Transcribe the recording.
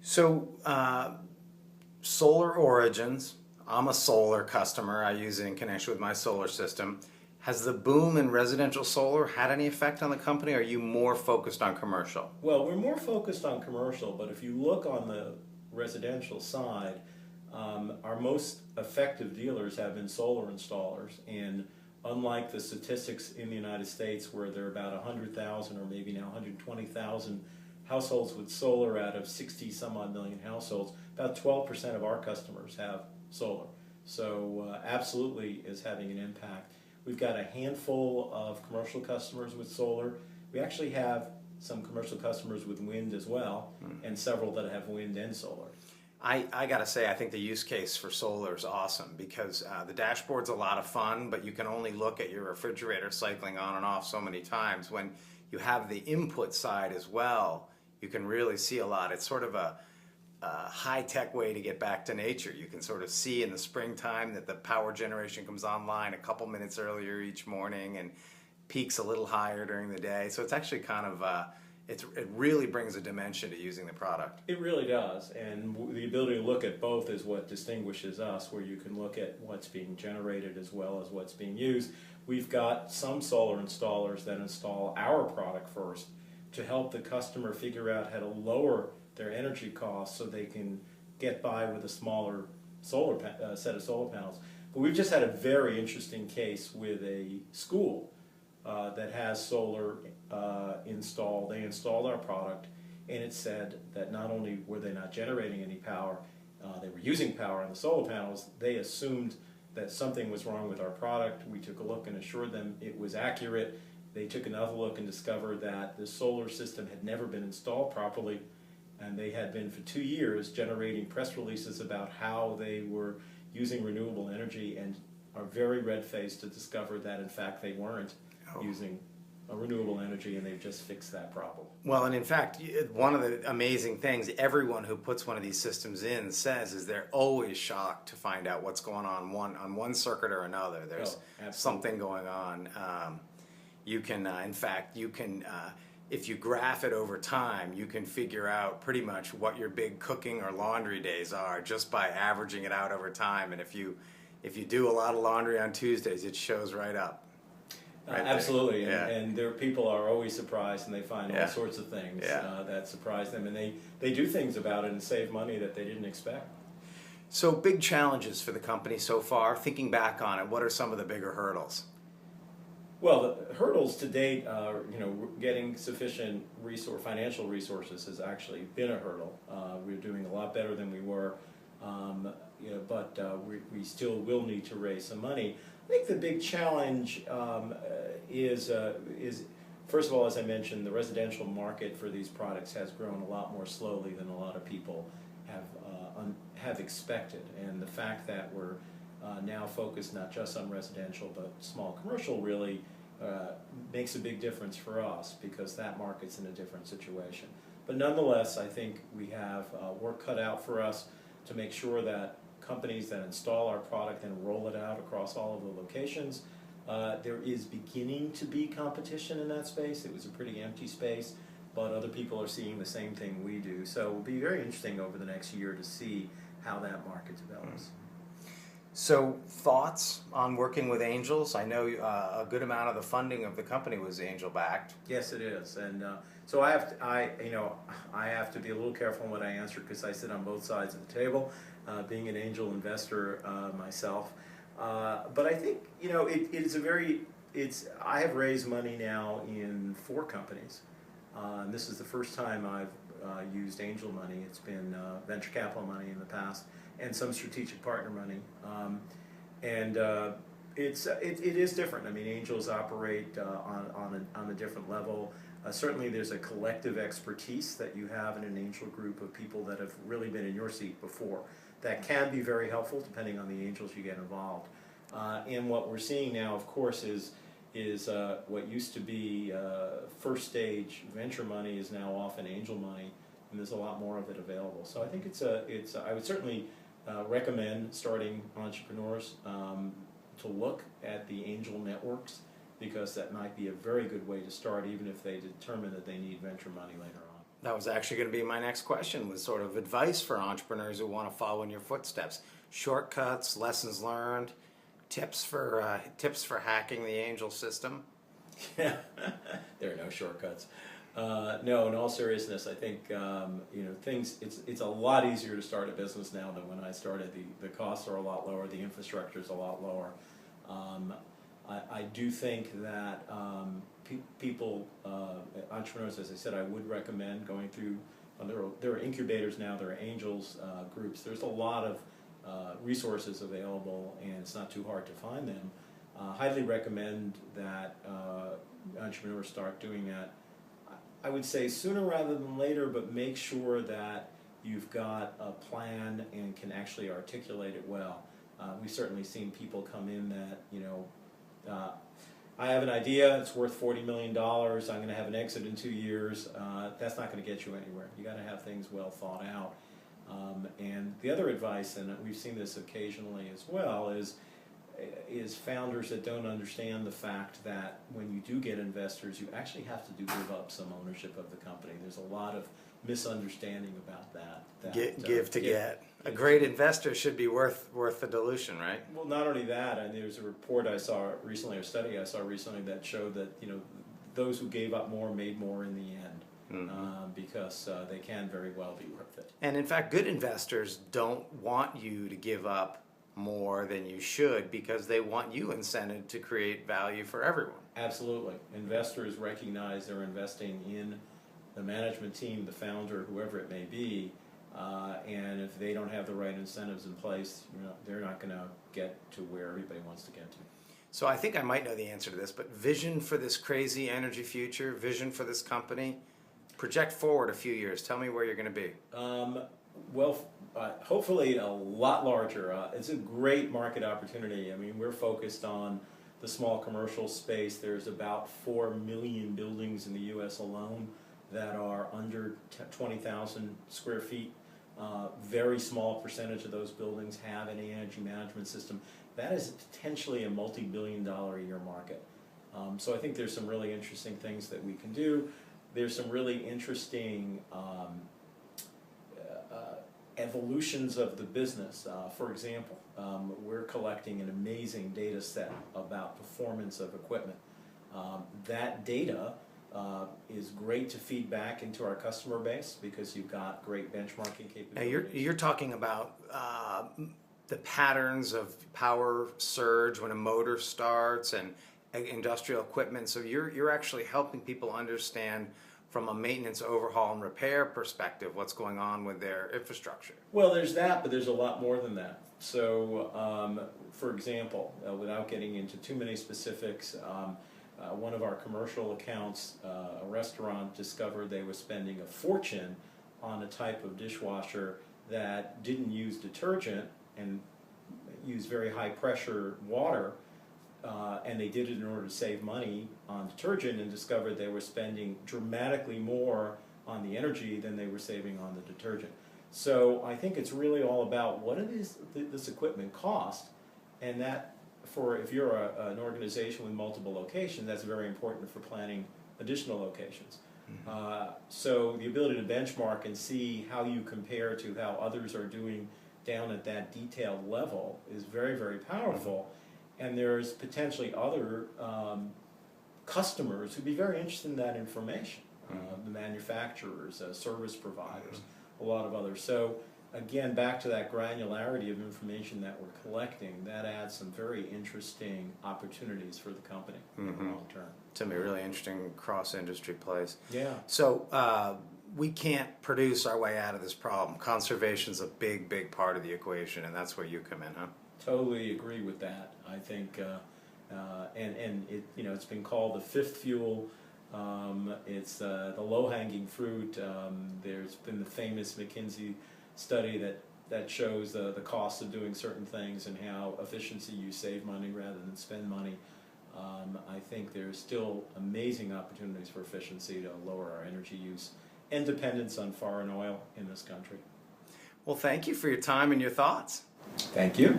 So, Solar Origins, I'm a solar customer. I use it in connection with my solar system. Has the boom in residential solar had any effect on the company? Or are you more focused on commercial? Well, we're more focused on commercial, but if you look on the residential side, our most effective dealers have been solar installers. And unlike the statistics in the United States, where there are about 100,000 or maybe now 120,000 households with solar out of 60 some odd million households, about 12% of our customers have solar. So absolutely is having an impact. We've got a handful of commercial customers with solar. We actually have some commercial customers with wind as well, and several that have wind and solar. I gotta say, I think the use case for solar is awesome because the dashboard's a lot of fun, but you can only look at your refrigerator cycling on and off so many times. When you have the input side as well, you can really see a lot. It's sort of a high-tech way to get back to nature. You can sort of see in the springtime that the power generation comes online a couple minutes earlier each morning and peaks a little higher during the day. So it's actually kind of, it really brings a dimension to using the product. It really does, and the ability to look at both is what distinguishes us, where you can look at what's being generated as well as what's being used. We've got some solar installers that install our product first to help the customer figure out how to lower their energy costs so they can get by with a smaller solar set of solar panels. But we've just had a very interesting case with a school that has solar installed. They installed our product, and it said that not only were they not generating any power, they were using power on the solar panels. They assumed that something was wrong with our product. We took a look and assured them it was accurate. They took another look and discovered that the solar system had never been installed properly, and they had been for 2 years generating press releases about how they were using renewable energy, and are very red-faced to discover that in fact they weren't using a renewable energy, and they've just fixed that problem. Well, and in fact, one of the amazing things everyone who puts one of these systems in says is they're always shocked to find out what's going on one circuit or another. There's something going on. You can, in fact, if you graph it over time, you can figure out pretty much what your big cooking or laundry days are just by averaging it out over time. And if you do a lot of laundry on Tuesdays, it shows right up. Absolutely, and their people are always surprised, and they find all sorts of things that surprise them, and they do things about it and save money that they didn't expect. So big challenges for the company so far. Thinking back on it, what are some of the bigger hurdles? Well, the hurdles to date, getting sufficient financial resources has actually been a hurdle. We're doing a lot better than we were, but we still will need to raise some money. I think the big challenge is first of all, as I mentioned, the residential market for these products has grown a lot more slowly than a lot of people have expected, and the fact that we're now focused not just on residential but small commercial really makes a big difference for us, because that market's in a different situation. But nonetheless, I think we have work cut out for us to make sure that companies that install our product and roll it out across all of the locations, there is beginning to be competition in that space. It was a pretty empty space, but other people are seeing the same thing we do. So it will be very interesting over the next year to see how that market develops. So thoughts on working with angels? I know a good amount of the funding of the company was angel backed. Yes, it is, and so I have to be a little careful in what I answer, because I sit on both sides of the table, being an angel investor myself. But I think I have raised money now in 4 companies. And this is the first time I've used angel money. It's been venture capital money in the past, and some strategic partner money, it is different. I mean, angels operate on a different level. Certainly, there's a collective expertise that you have in an angel group of people that have really been in your seat before. That can be very helpful depending on the angels you get involved. And what we're seeing now, of course, is what used to be first stage venture money is now often angel money, and there's a lot more of it available. So I think I would certainly recommend starting entrepreneurs to look at the angel networks, because that might be a very good way to start, even if they determine that they need venture money later on. That was actually going to be my next question, was sort of advice for entrepreneurs who want to follow in your footsteps. Shortcuts, lessons learned, tips for hacking the angel system. Yeah, there are no shortcuts. No, in all seriousness, I think things. It's a lot easier to start a business now than when I started. The costs are a lot lower. The infrastructure is a lot lower. I do think that people, entrepreneurs, as I said, I would recommend going through. There are incubators now. There are angels groups. There's a lot of resources available, and it's not too hard to find them. Highly recommend that entrepreneurs start doing that. I would say sooner rather than later, but make sure that you've got a plan and can actually articulate it well. We've certainly seen people come in that, I have an idea, it's worth $40 million, I'm going to have an exit in 2 years. That's not going to get you anywhere. You got to have things well thought out. And the other advice, and we've seen this occasionally as well, is founders that don't understand the fact that when you do get investors, you actually have to give up some ownership of the company. There's a lot of misunderstanding about that. Give to get. A great investor should be worth the dilution, right? Well, not only that, and there's a report I saw recently, a study I saw recently that showed that those who gave up more made more in the end. Because they can very well be worth it. And in fact, good investors don't want you to give up more than you should because they want you incented to create value for everyone. Absolutely. Investors recognize they're investing in the management team, the founder, whoever it may be, and if they don't have the right incentives in place, they're not going to get to where everybody wants to get to. So I think I might know the answer to this, but vision for this crazy energy future, vision for this company, project forward a few years. Tell me where you're going to be. Hopefully a lot larger. It's a great market opportunity. I mean, we're focused on the small commercial space. There's about 4 million buildings in the U.S. alone that are under 20,000 square feet. Very small percentage of those buildings have an energy management system. That is potentially a multi-billion-dollar a year market. So I think there's some really interesting things that we can do. There's some really interesting evolutions of the business. For example, we're collecting an amazing data set about performance of equipment. That data is great to feed back into our customer base because you've got great benchmarking capabilities. Now you're talking about the patterns of power surge when a motor starts and industrial equipment. So you're actually helping people understand from a maintenance, overhaul, and repair perspective what's going on with their infrastructure. Well, there's that, but there's a lot more than that. So, for example, without getting into too many specifics, one of our commercial accounts, a restaurant, discovered they were spending a fortune on a type of dishwasher that didn't use detergent and used very high pressure water, and they did it in order to save money on detergent, and discovered they were spending dramatically more on the energy than they were saving on the detergent. So I think it's really all about what it is this equipment cost, and that if you're an organization with multiple locations, that's very important for planning additional locations. So the ability to benchmark and see how you compare to how others are doing down at that detailed level is very, very powerful. And there's potentially other customers who'd be very interested in that information. The manufacturers, service providers, a lot of others. So again, back to that granularity of information that we're collecting, that adds some very interesting opportunities for the company in the long term. It's going to be a really interesting cross-industry place. Yeah. So we can't produce our way out of this problem. Conservation's a big, big part of the equation, and that's where you come in, huh? Totally agree with that. I think, and it, it's been called the fifth fuel. It's the low-hanging fruit. There's been the famous McKinsey study that shows the cost of doing certain things and how efficiency you save money rather than spend money. I think there's still amazing opportunities for efficiency to lower our energy use and dependence on foreign oil in this country. Well, thank you for your time and your thoughts. Thank you.